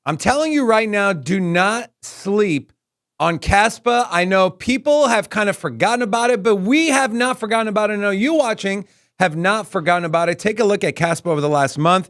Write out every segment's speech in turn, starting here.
I'm telling you right now, do not sleep on Kaspa. I know people have kind of forgotten about it, but we have not forgotten about it. I know you watching have not forgotten about it. Take a look at Kaspa over the last month,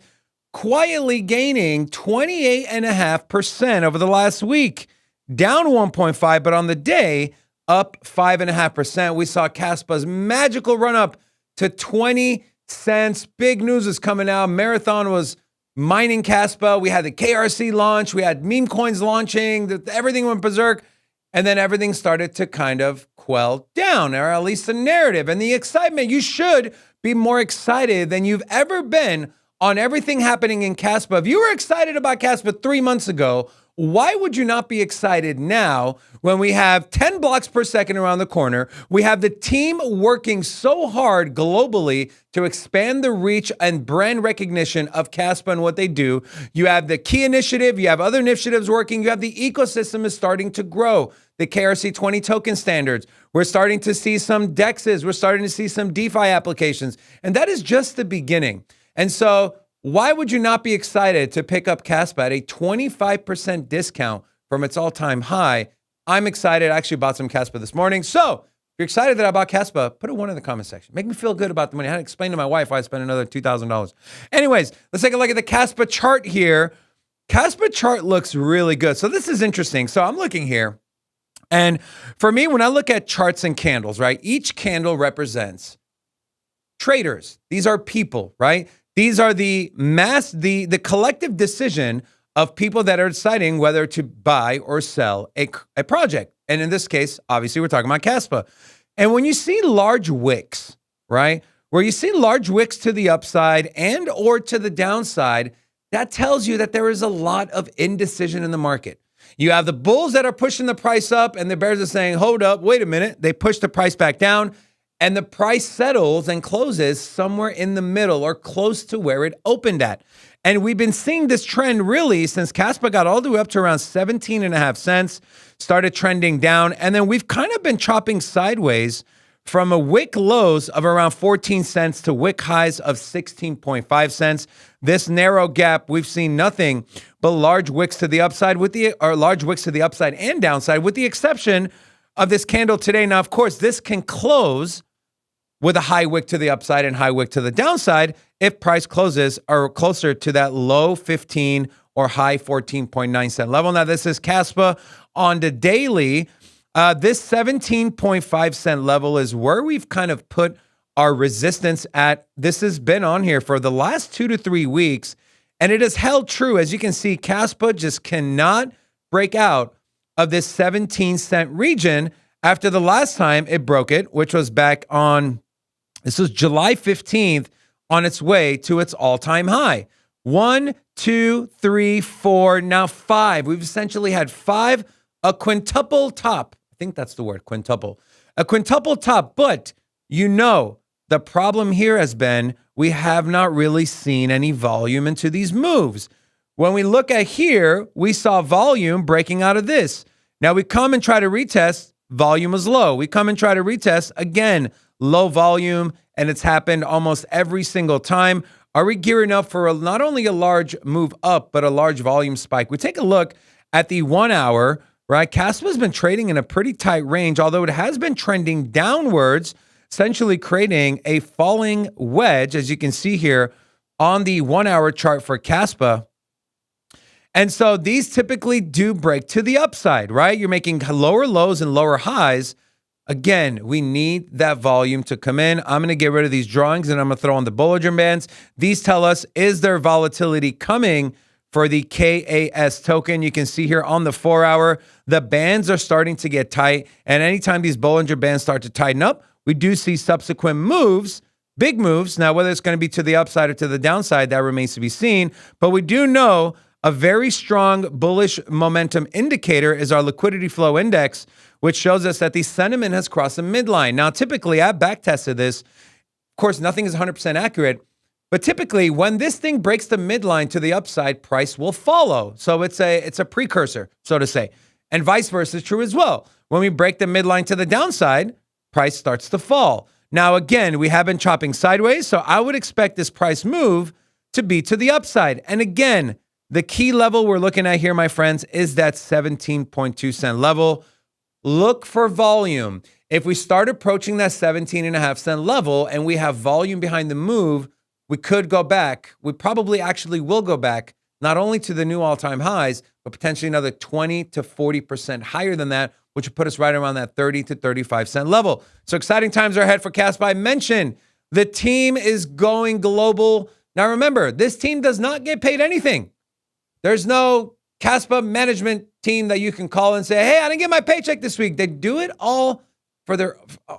quietly gaining 28.5% over the last week, down 1.5, but on the day, up 5.5%. We saw Kaspa's magical run up to 20 cents. Big news is coming out. Marathon was mining Kaspa. We had the KRC launch. We had meme coins launching. Everything went berserk. And then everything started to kind of quell down, or at least the narrative and the excitement. You should be more excited than you've ever been on everything happening in Kaspa. If you were excited about Kaspa 3 months ago, why would you not be excited now when we have 10 blocks per second around the corner? We have the team working so hard globally to expand the reach and brand recognition of Kaspa and what they do. You have the key initiative, you have other initiatives working, you have the ecosystem is starting to grow. The KRC20 token standards. We're starting to see some DEXs. We're starting to see some DeFi applications. And that is just the beginning. And so why would you not be excited to pick up Kaspa at a 25% discount from its all-time high? I'm excited. I actually bought some Kaspa this morning. So if you're excited that I bought Kaspa, put a 1 in the comment section. Make me feel good about the money. I had to explain to my wife why I spent another $2,000. Anyways, let's take a look at the Kaspa chart here. Kaspa chart looks really good. So this is interesting. So I'm looking here. And for me, when I look at charts and candles, right, each candle represents traders. These are people, right? These are the collective decision of people that are deciding whether to buy or sell a project. And in this case, obviously, we're talking about Kaspa. And when you see large wicks, right, where you see large wicks to the upside and or to the downside, that tells you that there is a lot of indecision in the market. You have the bulls that are pushing the price up and the bears are saying, hold up, wait a minute. They push the price back down. And the price settles and closes somewhere in the middle or close to where it opened at. And we've been seeing this trend really since Kaspa got all the way up to around 17.5 cents, started trending down. And then we've kind of been chopping sideways from a wick lows of around 14 cents to wick highs of 16.5 cents. This narrow gap, we've seen nothing but large wicks to the upside large wicks to the upside and downside, with the exception of this candle today. Now, of course, this can close with a high wick to the upside and high wick to the downside if price closes are closer to that low 15 or high 14.9 cent level. Now, this is Kaspa on the daily. This 17.5 cent level is where we've kind of put our resistance at. This has been on here for the last 2 to 3 weeks, and it has held true. As you can see, Kaspa just cannot break out of this 17 cent region after the last time it broke it, which was back on, this was July 15th, on its way to its all-time high. 1, 2, 3, 4, now 5. We've essentially had 5, a quintuple top. I think that's the word, quintuple. A quintuple top, but you know, the problem here has been we have not really seen any volume into these moves. When we look at here, we saw volume breaking out of this. Now we come and try to retest, volume is low. We come and try to retest, again, low volume, and it's happened almost every single time. Are we gearing up for not only a large move up, but a large volume spike? We take a look at the 1 hour, right? Kaspa's been trading in a pretty tight range, although it has been trending downwards, essentially creating a falling wedge, as you can see here on the 1 hour chart for Kaspa. And so these typically do break to the upside, right? You're making lower lows and lower highs. Again, we need that volume to come in. I'm going to get rid of these drawings and I'm going to throw on the Bollinger Bands. These tell us, is there volatility coming for the KAS token? You can see here on the 4 hour, the bands are starting to get tight. And anytime these Bollinger Bands start to tighten up, we do see subsequent moves, big moves. Now, whether it's going to be to the upside or to the downside, that remains to be seen. But we do know a very strong bullish momentum indicator is our liquidity flow index, which shows us that the sentiment has crossed a midline. Now, typically, I've backtested this. Of course, nothing is 100% accurate, but typically, when this thing breaks the midline to the upside, price will follow. So it's a precursor, so to say, and vice versa is true as well. When we break the midline to the downside, price starts to fall. Now, again, we have been chopping sideways, so I would expect this price move to be to the upside. And again, The key level we're looking at here, my friends, is that 17.2 cent level. Look for volume. If we start approaching that 17.5 cent level and we have volume behind the move, we could go back. We probably actually will go back, not only to the new all-time highs, but potentially another 20 to 40% higher than that, which would put us right around that 30 to 35 cent level. So exciting times are ahead for Kaspa. I mentioned the team is going global. Now remember, this team does not get paid anything. There's no Kaspa management team that you can call and say, hey, I didn't get my paycheck this week. They do it all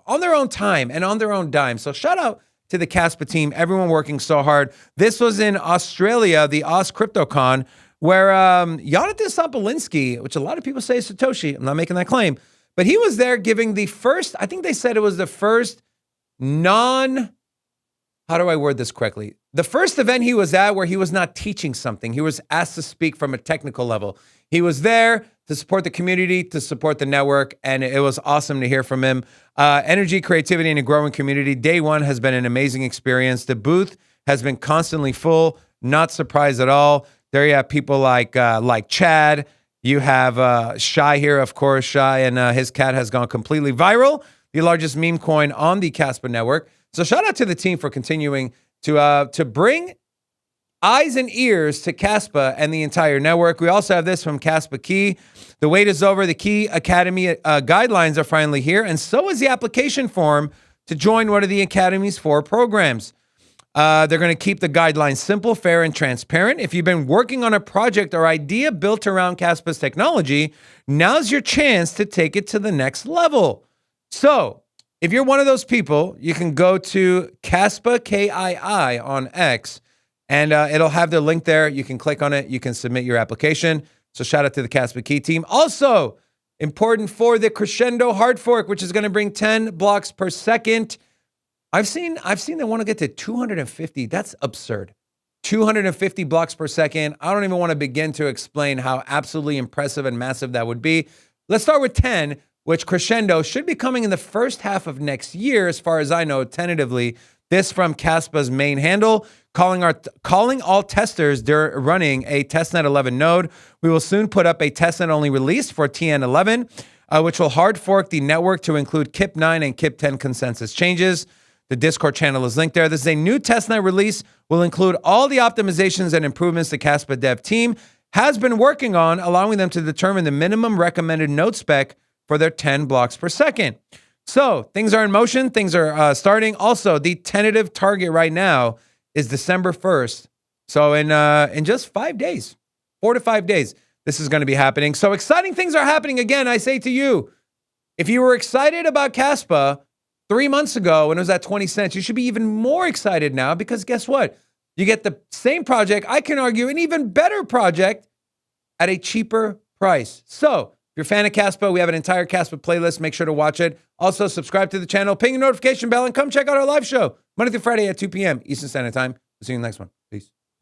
on their own time and on their own dime. So shout out to the Kaspa team, everyone working so hard. This was in Australia, the Aus CryptoCon, where Jonathan Sampolinsky, which a lot of people say is Satoshi, I'm not making that claim, but he was there giving the first, I think they said it was the first how do I word this correctly? The first event he was at where he was not teaching something. He was asked to speak from a technical level. He was there to support the community, to support the network, and it was awesome to hear from him. Energy, creativity, and a growing community. Day one has been an amazing experience. The booth has been constantly full. Not surprised at all. There you have people like Chad. You have Shy here, of course. Shy and his cat has gone completely viral. The largest meme coin on the Kaspa network. So shout out to the team for continuing to bring eyes and ears to Kaspa and the entire network. We also have this from Kaspa Key. The wait is over. The Key Academy guidelines are finally here, and so is the application form to join one of the Academy's 4 programs. They're going to keep the guidelines simple, fair, and transparent. If you've been working on a project or idea built around Kaspa's technology, now's your chance to take it to the next level. So, if you're one of those people, you can go to Kaspa, K-I-I, on X, and it'll have the link there. You can click on it. You can submit your application. So shout out to the Kaspa Key team. Also, important for the Crescendo hard fork, which is going to bring 10 blocks per second. I've seen they want to get to 250. That's absurd. 250 blocks per second. I don't even want to begin to explain how absolutely impressive and massive that would be. Let's start with 10, which Crescendo should be coming in the first half of next year, as far as I know, tentatively. This from Kaspa's main handle, calling all testers they're running a testnet 11 node. We will soon put up a testnet only release for TN11, which will hard fork the network to include KIP 9 and KIP 10 consensus changes. The Discord channel is linked there. This is a new testnet release. Will include all the optimizations and improvements the Kaspa dev team has been working on, allowing them to determine the minimum recommended node spec for their 10 blocks per second. So things are in motion. Things are starting. Also, the tentative target right now is December 1st. So in just 5 days, 4 to 5 days, this is going to be happening. So exciting things are happening. Again, I say to you, if you were excited about Kaspa 3 months ago when it was at 20 cents, you should be even more excited now, because guess what? You get the same project, I can argue an even better project at a cheaper price. So if you're a fan of Kaspa, we have an entire Kaspa playlist. Make sure to watch it. Also, subscribe to the channel, ping the notification bell, and come check out our live show Monday through Friday at 2 p.m. Eastern Standard Time. We'll see you in the next one.